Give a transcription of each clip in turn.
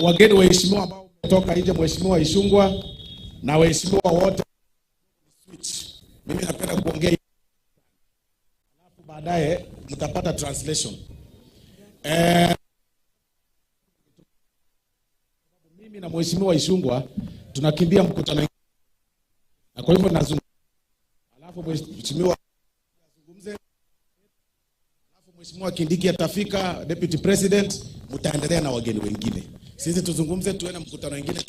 Wageni waheshimiwa ambao kutoka nje, Mheshimiwa Ishungwa na waheshimiwa wote, mimi napenda kuongea, alafu baadaye mtapata translation. Mimi na Mheshimiwa Ishungwa tunakimbia mkutano, na kwa hivyo nazungumza, alafu Mheshimiwa azungumze, alafu Mheshimiwa Kindiki atafika, Deputy President, mtaendelea na wageni wengine. Sisi tuzungumze, tuwe na mkutano wengine.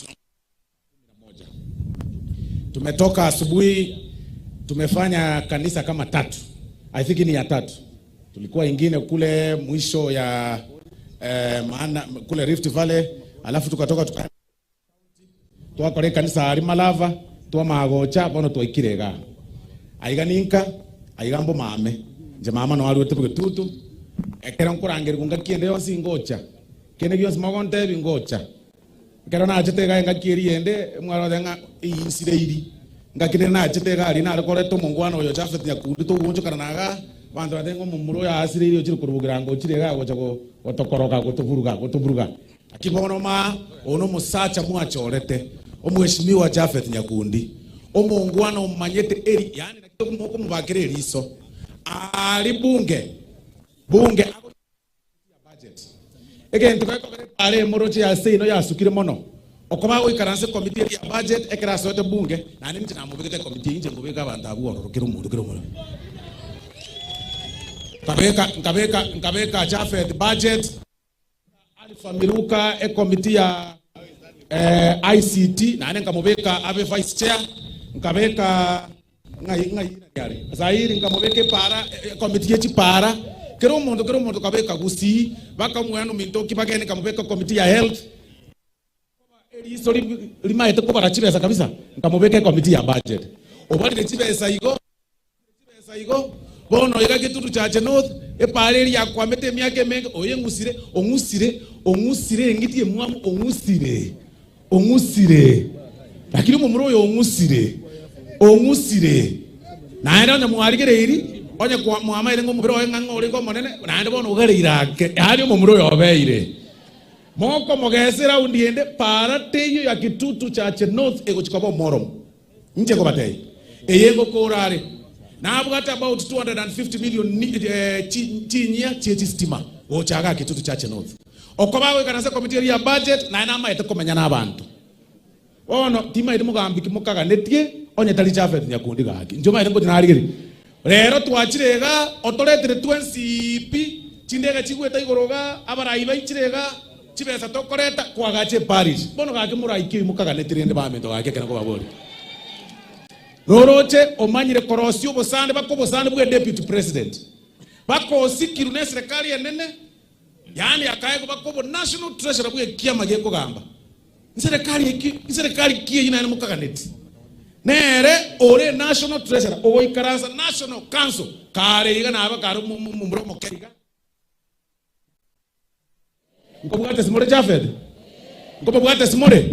Tumetoka asubuhi, tumefanya kanisa kama 3. I think ni ya 3. Tulikuwa ingine kule mwisho ya maana kule Rift Valley, alafu tukatoka twakore kanisa ari Malava, twa magocha bono twaikirega. Aiganinka, aigambo mame. Je mama no aruete bugetutu. Ekera nkurangire kunga kiende yonsi ngocha. Kene gyonsi magonte bingocha. Ekera na achetega ngakiri ende mwaro denga insireiri. Ngakire na achetega ari na akoreto mungwana oyo Japhet Nyakundi to goncho karanaga. Bantu badengo mumuro ya asireiri ochiri kurubugira ngo chirega gocha go otokoroka gotuburuga. Akibono ma ono musacha mwachorete. Omweshimiwa Japhet Nyakundi. Omungwana omanyete eri yani nakito kumubakire riso. Ali bunge ya budget. Again tukako pare morochi ya seino ya sukire mono. Okoba goikaranse committee ya budget ekera sote bunge na nini na mubigete committee inje ngobeka abantu abuoro kiro mundu. Nkabeka Japhet budget alifamiluka committee ya ICT na nene nkamubeka abe vice chair, nkabeka ngai yari zairi nkamubeke para committee yechi para kero mundu kabeka gusi baka mwana mintoki bagene nkamubeka committee ya health eri story limaete ko barachibesa kabisa nkamubeka committee ya budget obali rechibesa igo bono ega kitutu chache north epale ya kwamete myake menga oye ongusire ngitie mwamu ongusire lakini mumuro yo ongusire na enda nya mwarigere iri onye kwa muamaire ngo mubiro ng'ango uri ngo monene na enda bono ugere irake ari mumuro yo beire moko mogesera undiende para teyo ya kitutu chache north ego chikobo morom nje ko batei eyego korare na abugata about 250 million chinya chechi stima ochaga kitutu chache north okobawe kanase committee ya budget na nama ete komenya nabantu ono tima iri mugambiki mukaga netie onye tali Japhet Nyakundi gaki njoma ire ngo tinarigiri rero twachirega otoretere twensipi chindega chigweta igoroga abarayi baichirega chibesa tokoreta kwagache parish bono gaki muraiki mukaga netie ndi bamento gaki kana ko babori Roroche omanyire korosio bosande bakobosande bwe deputy president bakosikiru ne serikali enene yani akaye bakobo national treasurer bwe kiama geko gamba serikali kiye ina ne mukaganeti nere ore national treasurer oikaransa national council kare iga naba kare mumbro mokeriga ngobwate simore Japhet ngobwate simore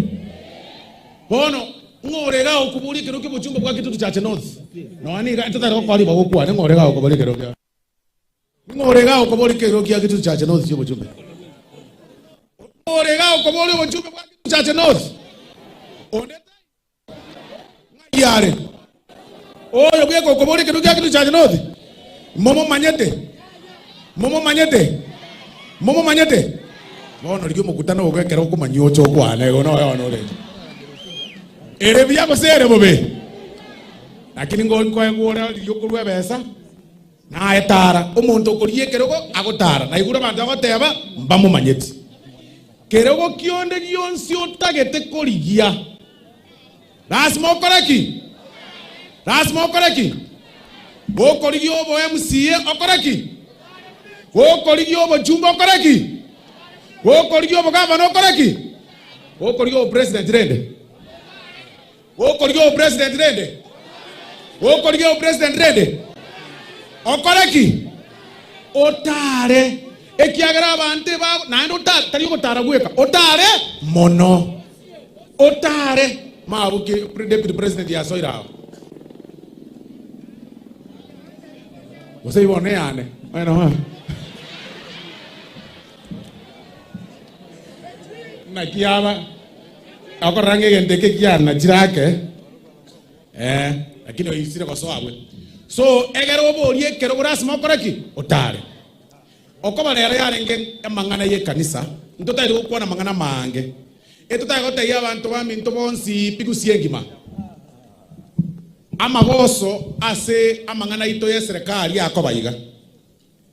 bono ngorega okubuli kero kibuchumba kwa kitutu chache north no ani ga tataro kwali bagokwa ne ngorega okubuli kero kya ngorega okubuli kero kya kitutu chache north cyo buchumba ngorega okubuli buchumba kwa kitutu chache north oneta ngayare oyo bwe okubuli kero kya kitutu chache north momo manyete bono ligyo mukutano ogekera okumanyocho kwane ono ono le ere byako sere bobe lakini ngora liyokulwe besa na etara omuntu okoriye keroko agotara na igura bantu agoteba mbamu manyeti keroko kionde yonsi otagete korigia lazima okoreki bokorigio bo MCA okoreki bokorigio bo jumbo okoreki bokorigio bo gavana okoreki bokorigio bo president rende Okorigio president rende okoreki otare ekiagara bante ba nando tari otara gweka otare mono otare mabuke deputy president ya soira Você ibone ane bueno na kiaba akorange gendeke kiana jirake lakini oisire kwa sababu so egero oborie kero burasima okoraki otare okoba rero yarenge amangana ye kanisa ntotari gukwana mangana mange etotari gotaiya abantu baminto bonsi pigusie ngima amaboso ase amangana ito ye serikali yakobaiga